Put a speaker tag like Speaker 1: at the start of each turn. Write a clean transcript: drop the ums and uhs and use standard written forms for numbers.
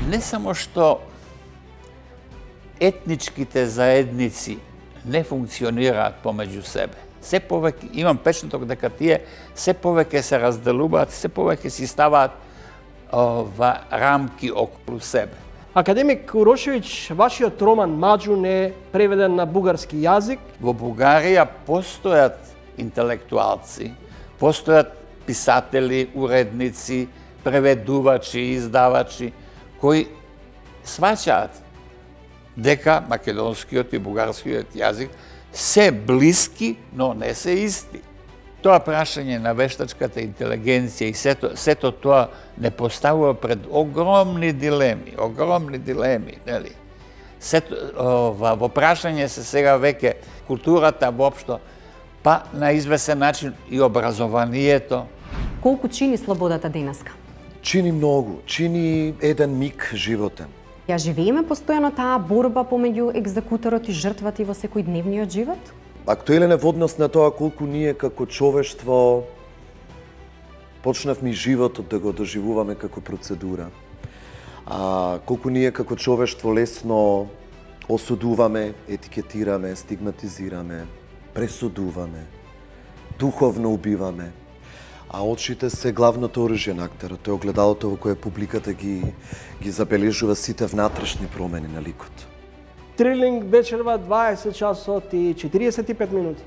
Speaker 1: Не само што етничките заедници не функционираат помеѓу себе. Се повеќе, имам печнаток дека тие се повеќе се разделуваат, се повеќе си ставаат рамки околу себе.
Speaker 2: Академик Урошевиќ, вашиот роман Маџун е преведен на бугарски јазик.
Speaker 1: Во Бугарија постојат интелектуалци, постојат писатели, уредници, преведувачи, издавачи, кои сваќаат дека македонскиот и бугарскиот јазик се блиски, но не се исти. Тоа прашање на вештачката интелигенција и сето тоа не поставува пред огромни дилеми, нели? Во прашање се сега веќе културата воопшто, па на извесен начин и образованието.
Speaker 3: Колку чини слободата денеска?
Speaker 4: Чини многу, чини еден миг животен.
Speaker 3: Ја живееме постојано таа борба помеѓу екзекуторот и жртвата во секојдневниот живот?
Speaker 4: Актуелен е во однос на тоа колку ние како човештво почнавме животот да го доживуваме како процедура. Колку ние како човештво лесно осудуваме, етикетираме, стигматизираме, пресудуваме, духовно убиваме. А очите се главното оружје на актерот, тоа е огледалото во кое публиката ги забележува сите внатрешни промени на ликот.
Speaker 2: Трилинг вечерва 20 часот и 45 минути.